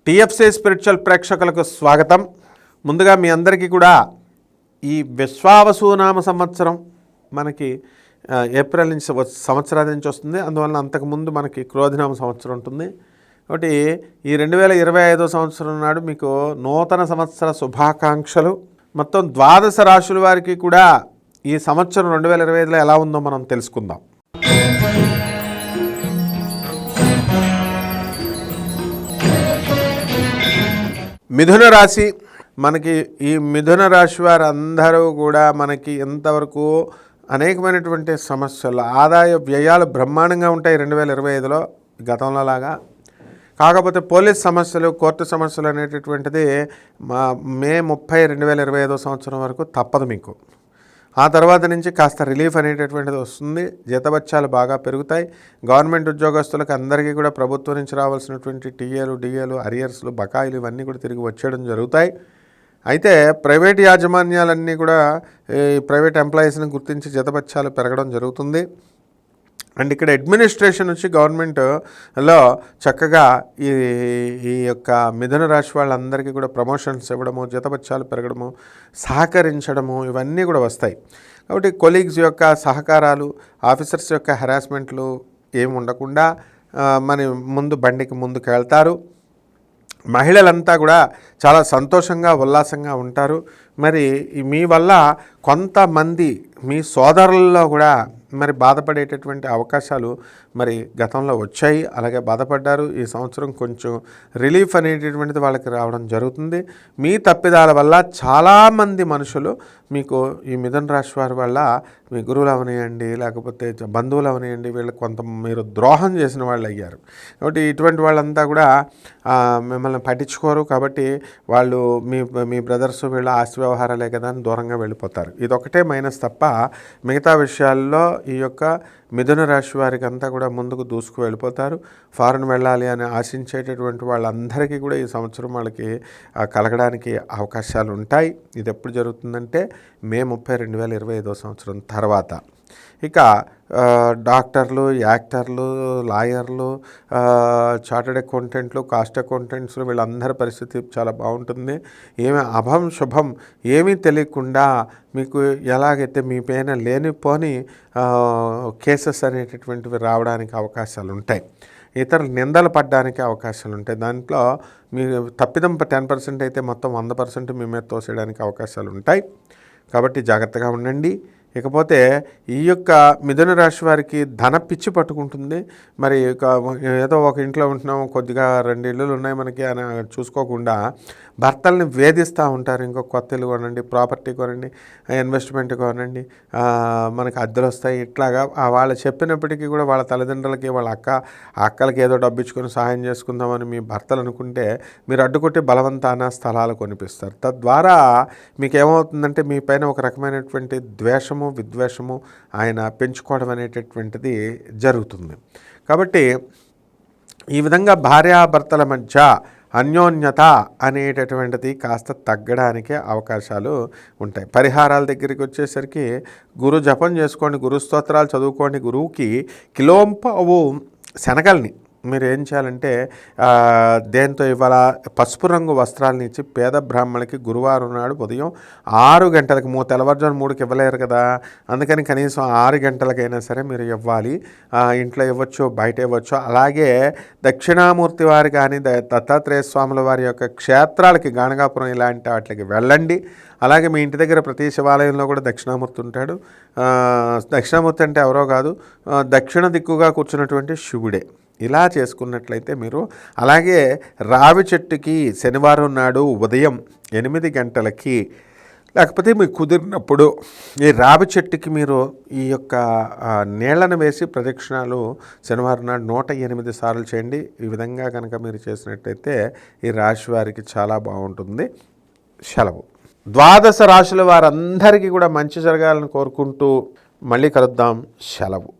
TFC spiritual ప్రేక్షకులకు స్వాగతం. ముందుగా మీ అందరికీ కూడా ఈ విశ్వావసునామ సంవత్సరం మనకి ఏప్రిల్ నుంచి సంవత్సరాది నుంచి వస్తుంది. అందువల్ల అంతకుముందు మనకి క్రోధినామ సంవత్సరం ఉంటుంది. కాబట్టి ఈ 2025 సంవత్సరం నాడు మీకు నూతన సంవత్సర శుభాకాంక్షలు. మొత్తం 12 రాశుల వారికి కూడా ఈ సంవత్సరం 2025లో ఎలా ఉందో మనం తెలుసుకుందాం. మిథున రాశి. మనకి ఈ మిథున రాశి వారు అందరూ కూడా మనకి ఎంతవరకు అనేకమైనటువంటి సమస్యలు, ఆదాయ వ్యయాలు బ్రహ్మాండంగా ఉంటాయి 2025లో గతంలో లాగా. కాకపోతే పోలీస్ సమస్యలు, కోర్టు సమస్యలు అనేటటువంటిది మే 30, 2025 సంవత్సరం వరకు తప్పదు మీకు. ఆ తర్వాత నుంచి కాస్త రిలీఫ్ అనేటటువంటిది వస్తుంది. జీతభత్యాలు బాగా పెరుగుతాయి. గవర్నమెంట్ ఉద్యోగస్తులకు అందరికీ కూడా ప్రభుత్వం నుంచి రావాల్సినటువంటి టీఏలు, డిఏలు, అరియర్స్లు, బకాయిలు ఇవన్నీ కూడా తిరిగి వచ్చేయడం జరుగుతాయి. అయితే ప్రైవేట్ యాజమాన్యాలన్నీ కూడా ఈ ప్రైవేట్ ఎంప్లాయీస్ని గుర్తించి జీతభత్యాలు పెరగడం జరుగుతుంది. అండ్ ఇక్కడ అడ్మినిస్ట్రేషన్ నుంచి గవర్నమెంట్లో చక్కగా ఈ యొక్క మిథున రాశి వాళ్ళందరికీ కూడా ప్రమోషన్స్ ఇవ్వడము, జీతభత్యాలు పెరగడము, సహకరించడము ఇవన్నీ కూడా వస్తాయి. కాబట్టి కొలీగ్స్ యొక్క సహకారాలు, ఆఫీసర్స్ యొక్క హెరాస్మెంట్లు ఏమి ఉండకుండా మన బండికి ముందుకు వెళ్తారు. మహిళలంతా కూడా చాలా సంతోషంగా, ఉల్లాసంగా ఉంటారు. మరి మీ వల్ల కొంతమంది మీ సోదరుల్లో కూడా మరి బాధపడేటటువంటి అవకాశాలు మరి గతంలో వచ్చాయి, అలాగే బాధపడ్డారు. ఈ సంవత్సరం కొంచెం రిలీఫ్ అనేటటువంటిది వాళ్ళకి రావడం జరుగుతుంది. మీ తప్పిదాల వల్ల చాలామంది మనుషులు మీకు ఈ మిథున రాశి వారి వల్ల మీ గురువులు అవనియండి, లేకపోతే బంధువులు అవనియండి, వీళ్ళకి కొంత మీరు ద్రోహం చేసిన వాళ్ళు అయ్యారు. కాబట్టి ఇటువంటి వాళ్ళంతా కూడా మిమ్మల్ని పట్టించుకోరు. కాబట్టి వాళ్ళు మీ బ్రదర్స్ వీళ్ళ ఆస్తి వ్యవహారాలే కదా అని దూరంగా వెళ్ళిపోతారు. ఇదొకటే మైనస్ తప్ప మిగతా విషయాల్లో ఈ యొక్క మిథున రాశి వారికి అంతా కూడా ముందుకు దూసుకు వెళ్ళిపోతారు. ఫారెన్ వెళ్ళాలి అని ఆశించేటటువంటి వాళ్ళందరికీ కూడా ఈ సంవత్సరం వాళ్ళకి కలగడానికి అవకాశాలు ఉంటాయి. ఇది ఎప్పుడు జరుగుతుందంటే మే 30, 2025 సంవత్సరం తర్వాత. ఇక డాక్టర్లు, యాక్టర్లు, లాయర్లు, చార్టెడ్ అకౌంటెంట్లు, కాస్ట్ అకౌంటెంట్స్ వీళ్ళందరి పరిస్థితి చాలా బాగుంటుంది. ఏమి అభం శుభం ఏమీ తెలియకుండా మీకు ఎలాగైతే మీ పైన లేనిపోని కేసెస్ అనేటటువంటివి రావడానికి అవకాశాలు ఉంటాయి. ఇతరులు నిందలు పడడానికి అవకాశాలు ఉంటాయి. దాంట్లో మీ తప్పిదం 10% అయితే మొత్తం 100% మీ మీద తోసేయడానికి అవకాశాలు ఉంటాయి. కాబట్టి జాగ్రత్తగా ఉండండి. ఇకపోతే ఈ యొక్క మిథున రాశి వారికి ధన పిచ్చి పట్టుకుంటుంది. మరి ఏదో ఒక ఇంట్లో ఉంటున్నాము, కొద్దిగా 2 ఇళ్ళు ఉన్నాయి మనకి అని చూసుకోకుండా భర్తల్ని వేధిస్తూ ఉంటారు. ఇంకో కొత్త ఇల్లు కొనండి, ప్రాపర్టీ కొనండి, ఇన్వెస్ట్మెంట్ కొనండి, మనకి అద్దెలు వస్తాయి. ఇట్లాగా వాళ్ళు చెప్పినప్పటికీ కూడా వాళ్ళ తల్లిదండ్రులకి, వాళ్ళ అక్కలకి ఏదో డబ్బు ఇచ్చుకొని సహాయం చేసుకుందామని మీ భర్తలు అనుకుంటే మీరు అడ్డుకొట్టి బలవంతాన స్థలాలు కొనిపిస్తారు. తద్వారా మీకు ఏమవుతుందంటే మీ పైన ఒక రకమైనటువంటి ద్వేషము, విద్వేషము ఆయన పెంచుకోవడం అనేటటువంటిది జరుగుతుంది. కాబట్టి ఈ విధంగా భార్యాభర్తల మధ్య అన్యోన్యత అనేటటువంటిది కాస్త తగ్గడానికి అవకాశాలు ఉంటాయి. పరిహారాల దగ్గరికి వచ్చేసరికి గురు జపం చేసుకోండి, గురు స్తోత్రాలు చదువుకోండి. గురువుకి కిలోంపావు శనగల్ని మీరు ఏం చేయాలంటే దేంతో ఇవాళ పసుపు రంగు వస్త్రాలను ఇచ్చి పేద బ్రాహ్మణులకి గురువారం నాడు ఉదయం 6 గంటలకు, తెల్లవారుజాము 3కి ఇవ్వలేరు కదా, అందుకని కనీసం 6 గంటలకైనా సరే మీరు ఇవ్వాలి. ఇంట్లో ఇవ్వచ్చు, బయట ఇవ్వచ్చు. అలాగే దక్షిణామూర్తి వారి కానీ దత్తాత్రేయ స్వాముల వారి యొక్క క్షేత్రాలకి, గాణగాపురం ఇలాంటి వాటికి వెళ్ళండి. అలాగే మీ ఇంటి దగ్గర ప్రతి శివాలయంలో కూడా దక్షిణామూర్తి ఉంటాడు. దక్షిణామూర్తి అంటే ఎవరో కాదు, దక్షిణ దిక్కుగా కూర్చున్నటువంటి శివుడే. ఇలా చేసుకున్నట్లయితే మీరు, అలాగే రావి చెట్టుకి శనివారం నాడు ఉదయం 8 గంటలకి, లేకపోతే మీకు కుదిరినప్పుడు ఈ రావి చెట్టుకి మీరు ఈ యొక్క నీళ్లను వేసి ప్రదక్షిణాలు శనివారం నాడు 108 సార్లు చేయండి. ఈ విధంగా కనుక మీరు చేసినట్లయితే ఈ రాశి వారికి చాలా బాగుంటుంది. సెలవు. 12 రాశుల వారందరికీ కూడా మంచి జరగాలని కోరుకుంటూ మళ్ళీ కలుద్దాం. సెలవు.